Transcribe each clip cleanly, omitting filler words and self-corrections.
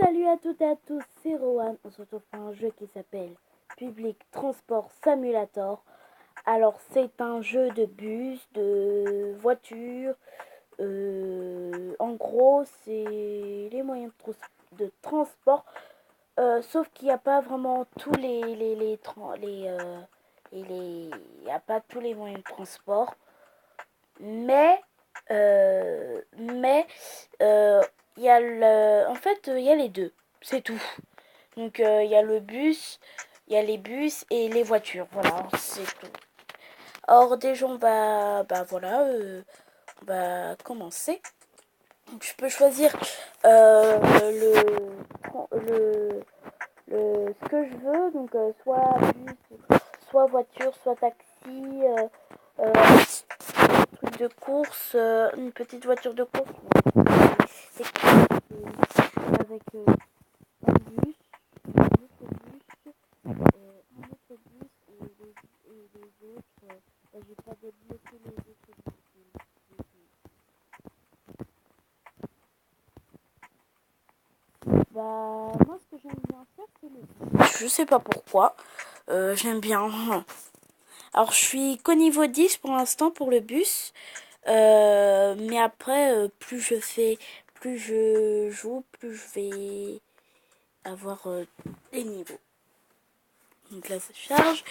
Salut à toutes et à tous, c'est Rowan. On se retrouve pour un jeu qui s'appelle Public Transport Simulator. Alors c'est un jeu de bus, de voiture. En gros, c'est les moyens de transport. Sauf qu'il n'y a pas vraiment tous il y a pas tous les moyens de transport. Mais euh, mais il y a en fait il y a les deux, c'est tout. Donc il y a le bus, il y a les bus et les voitures, voilà, c'est tout. Or déjà voilà, on va commencer. Donc je peux choisir ce que je veux, donc soit bus, soit voiture, soit taxi, euh, truc de course, une petite voiture de course. Avec un bus, un autre bus, un autre bus et les autres. J'ai pas débloqué les autres bus. Moi, ce que j'aime bien faire, c'est le bus. Je sais pas pourquoi. J'aime bien. Alors, je suis qu'au niveau 10 pour l'instant pour le bus. Mais après, plus je joue, plus je vais avoir des niveaux. Donc là, ça charge.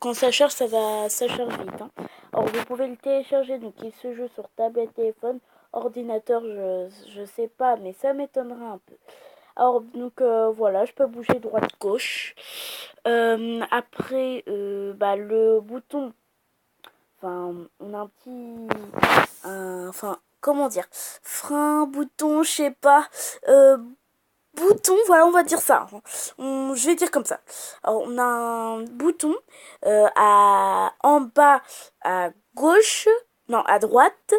Quand ça charge, ça charge vite. Hein. Alors, vous pouvez le télécharger. Donc, il se joue sur tablette, téléphone, ordinateur. Je sais pas, mais ça m'étonnera un peu. Alors, donc voilà, je peux bouger droite, gauche. Après, le bouton. Enfin, on a un petit. Enfin, comment dire, frein, bouton, je sais pas. Bouton, voilà, on va dire ça. Je vais dire comme ça. Alors, on a un bouton en bas à gauche, non, à droite,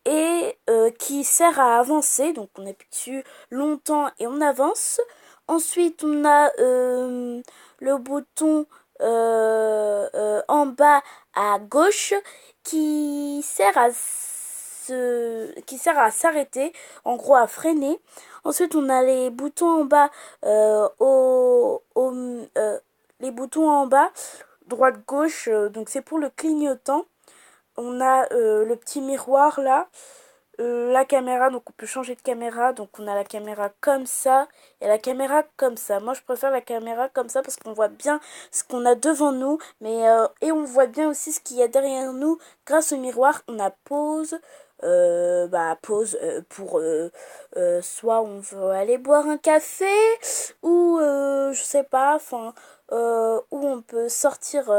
et qui sert à avancer. Donc, on appuie dessus longtemps et on avance. Ensuite, on a le bouton en bas à gauche qui sert à s'arrêter, en gros à freiner. Ensuite, on a les boutons en bas, les boutons en bas, droite-gauche, donc c'est pour le clignotant. On a le petit miroir là, la caméra, donc on peut changer de caméra, donc on a la caméra comme ça et la caméra comme ça. Moi je préfère la caméra comme ça parce qu'on voit bien ce qu'on a devant nous, mais et on voit bien aussi ce qu'il y a derrière nous grâce au miroir. On a pause, pause pour soit on veut aller boire un café ou je sais pas, enfin où on peut sortir,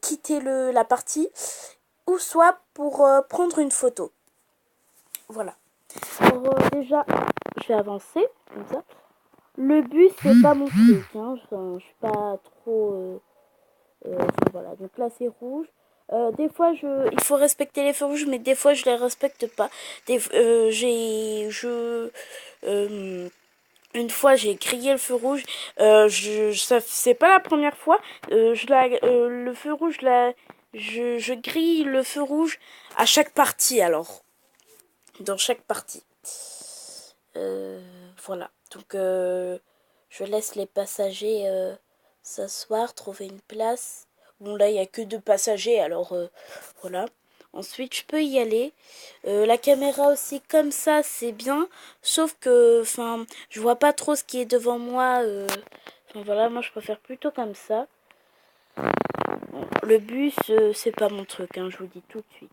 quitter la partie ou soit pour prendre une photo. Voilà. Alors déjà, je vais avancer comme ça. Le bus, c'est pas mon truc. Hein. Je suis pas trop. Voilà. Donc là, c'est rouge. Des fois, il faut respecter les feux rouges, mais des fois, je les respecte pas. Une fois, j'ai grillé le feu rouge. C'est pas la première fois. Le feu rouge, je grille le feu rouge à chaque partie. Alors, dans chaque partie. Voilà. Donc, je laisse les passagers s'asseoir, trouver une place. Bon, là, il n'y a que 2 passagers, alors voilà. Ensuite, je peux y aller. La caméra aussi, comme ça, c'est bien. Sauf que, enfin, je vois pas trop ce qui est devant moi. Voilà, moi, je préfère plutôt comme ça. Le bus, c'est pas mon truc, hein, je vous dis tout de suite.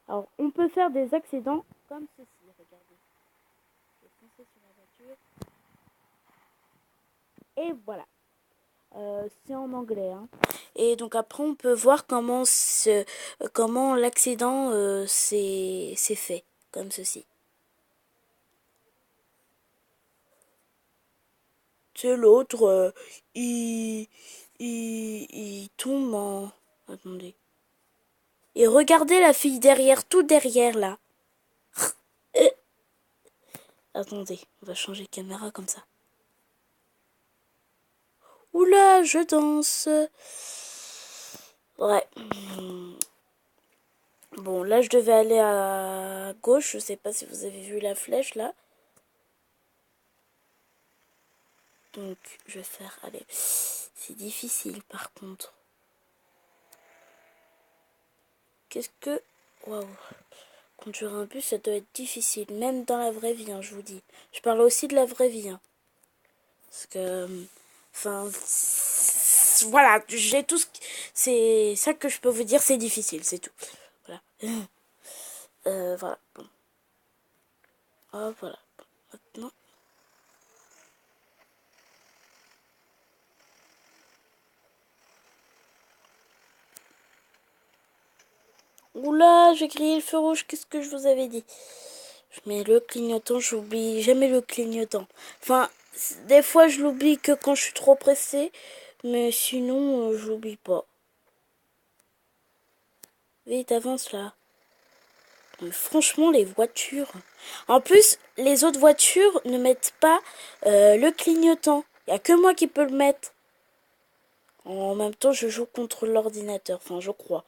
Alors, on peut faire des accidents comme ceci, regardez. Je vais foncer sur la voiture. Et voilà. C'est en anglais. Hein. Et donc après, on peut voir comment l'accident s'est fait, comme ceci. C'est l'autre, il tombe en... Attendez. Et regardez la fille derrière, tout derrière là. Attendez, on va changer de caméra comme ça. Oula, je danse. Ouais. Bon, là, je devais aller à gauche. Je sais pas si vous avez vu la flèche, là. Donc, je vais faire... Allez, c'est difficile par contre. Qu'est-ce que... Waouh. Conduire un bus, ça doit être difficile. Même dans la vraie vie, hein, je vous dis. Je parle aussi de la vraie vie. Hein. Parce que... Enfin... Voilà, j'ai tout ce... C'est ça que je peux vous dire, c'est difficile, c'est tout. Voilà. Voilà. Bon. Oh, voilà. Maintenant... Oula, j'ai grillé le feu rouge, qu'est-ce que je vous avais dit? Je mets le clignotant, j'oublie jamais le clignotant. Enfin, des fois je l'oublie que quand je suis trop pressée, mais sinon je l'oublie pas. Vite, avance là. Mais franchement, les voitures... En plus, les autres voitures ne mettent pas le clignotant. Il n'y a que moi qui peux le mettre. En même temps, je joue contre l'ordinateur, enfin je crois.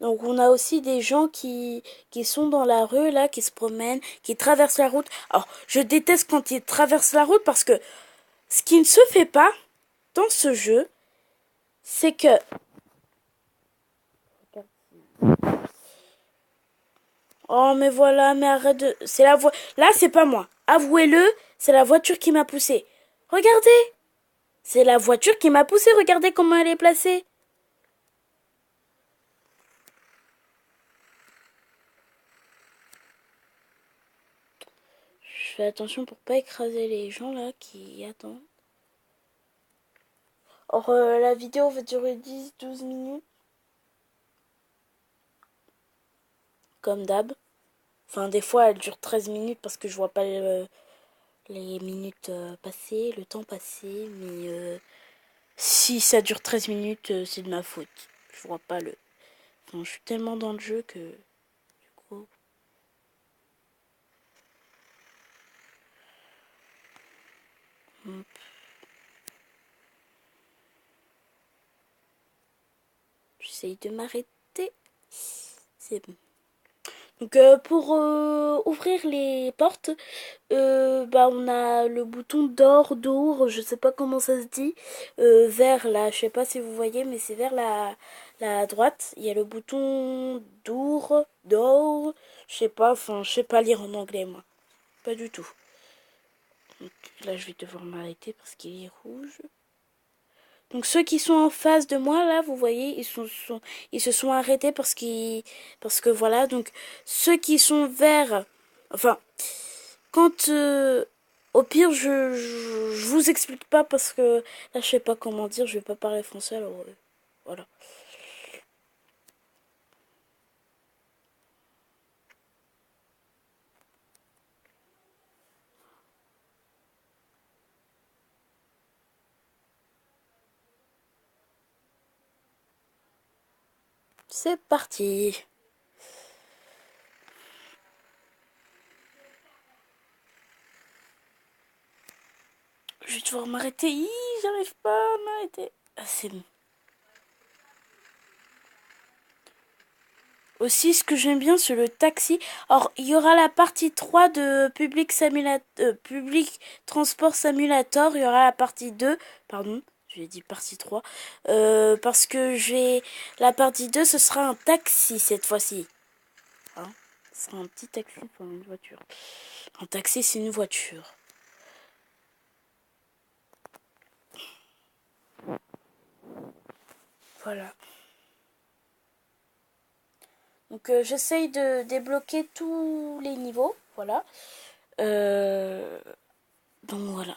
Donc on a aussi des gens qui sont dans la rue, là, qui se promènent, qui traversent la route. Alors, je déteste quand ils traversent la route parce que ce qui ne se fait pas dans ce jeu, c'est que... Oh, mais voilà, mais arrête de... C'est la voie... Là, c'est pas moi. Avouez-le, c'est la voiture qui m'a poussé. Regardez! C'est la voiture qui m'a poussé, regardez comment elle est placée. Je fais attention pour pas écraser les gens là qui attendent. Or, la vidéo va durer 10-12 minutes. Comme d'hab. Enfin, des fois, elle dure 13 minutes parce que je vois pas les minutes passer, le temps passer. Mais si ça dure 13 minutes, c'est de ma faute. Je vois pas le... Enfin, je suis tellement dans le jeu que... Du coup... J'essaye de m'arrêter. C'est bon. Donc pour ouvrir les portes, bah on a le bouton d'or, je sais pas comment ça se dit, vers là, je sais pas si vous voyez, mais c'est vers la droite. Il y a le bouton d'or, je sais pas, enfin je sais pas lire en anglais moi, pas du tout. Donc là je vais devoir m'arrêter parce qu'il est rouge. Donc ceux qui sont en face de moi là, vous voyez, ils se sont arrêtés parce que voilà. Donc ceux qui sont verts, enfin, quand au pire je vous explique pas parce que là je sais pas comment dire, je vais pas parler français alors voilà. C'est parti. Je vais devoir m'arrêter. J'arrive pas à m'arrêter. Ah, c'est bon. Aussi, ce que j'aime bien, c'est le taxi. Alors, il y aura la partie 3 de Public Transport Simulator. Il y aura la partie 2. Pardon, j'ai dit partie 3. Parce que la partie 2, ce sera un taxi cette fois-ci. Hein, ce sera un petit taxi pour une voiture. Un taxi, c'est une voiture. Voilà. Donc j'essaye de débloquer tous les niveaux, voilà. Donc voilà.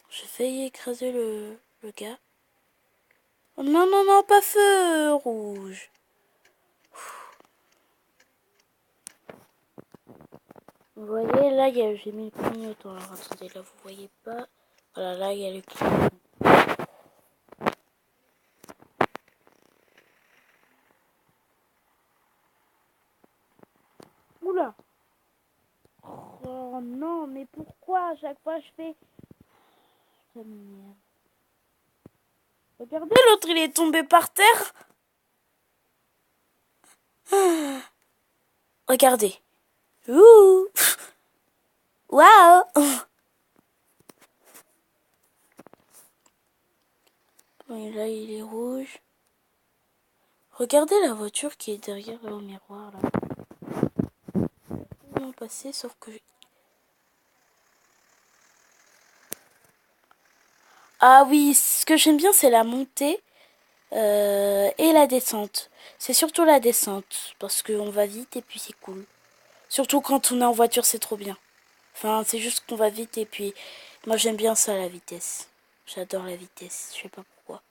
J'ai failli écraser le gars. Oh, non, non, non, pas feu rouge. Vous voyez, là, j'ai mis le clignotant. Alors attendez, là, vous voyez pas. Voilà, là, il y a le clignotant. Oula. Oh Oh non, mais pourquoi à chaque fois je fais... Ça m'énerve. Regardez, l'autre il est tombé par terre. Regardez. Ouh. Waouh. Et là il est rouge. Regardez la voiture qui est derrière le miroir là. Comment passer sauf que... Ah oui, ce que j'aime bien c'est la montée et la descente. C'est surtout la descente parce qu'on va vite et puis c'est cool. Surtout quand on est en voiture, c'est trop bien. Enfin, c'est juste qu'on va vite et puis moi j'aime bien ça, la vitesse. J'adore la vitesse, je sais pas pourquoi.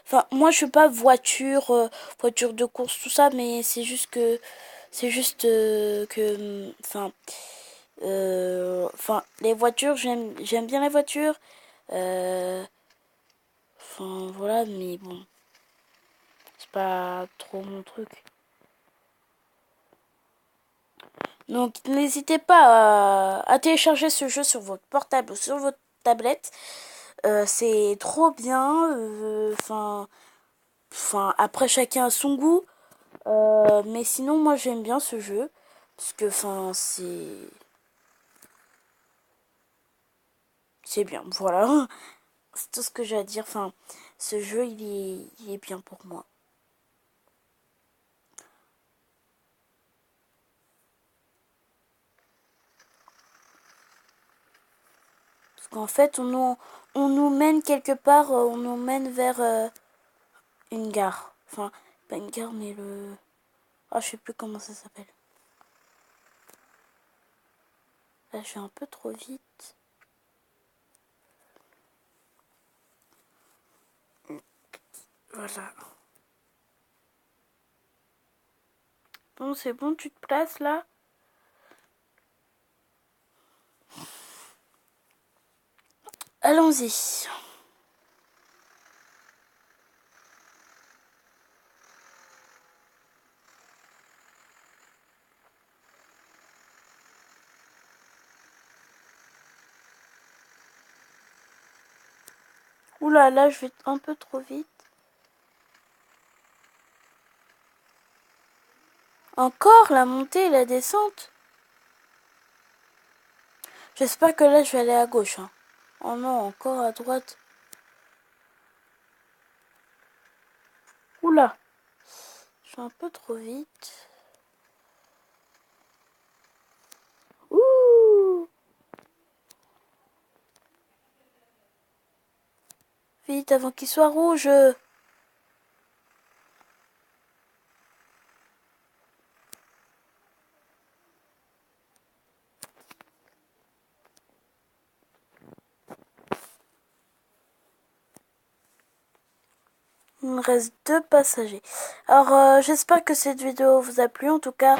Enfin, moi je suis pas voiture de course, tout ça, mais c'est juste enfin, les voitures, j'aime bien les voitures. Enfin, voilà, mais bon, c'est pas trop mon truc. Donc n'hésitez pas à télécharger ce jeu sur votre portable ou sur votre tablette. C'est trop bien. Après chacun a son goût. Mais sinon moi j'aime bien ce jeu. Parce que c'est bien. Voilà. C'est tout ce que j'ai à dire. Enfin, ce jeu il est bien pour moi. Parce qu'en fait on nous mène quelque part. On nous mène vers une gare. Enfin, pas une gare mais le... Ah, je sais plus comment ça s'appelle. Là, je vais un peu trop vite. Voilà. Bon, c'est bon, tu te places là? Allons-y. Oula, là, je vais un peu trop vite. Encore la montée et la descente. J'espère que là, je vais aller à gauche. Hein. Oh non, encore à droite. Oula. Je vais un peu trop vite. Ouh. Vite, avant qu'il soit rouge. Il me reste 2 passagers. Alors, j'espère que cette vidéo vous a plu. En tout cas,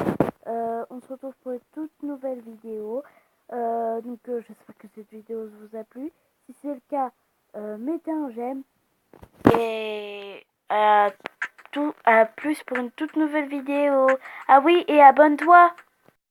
on se retrouve pour une toute nouvelle vidéo. J'espère que cette vidéo vous a plu. Si c'est le cas, mettez un j'aime. Et à plus pour une toute nouvelle vidéo. Ah oui, et abonne-toi.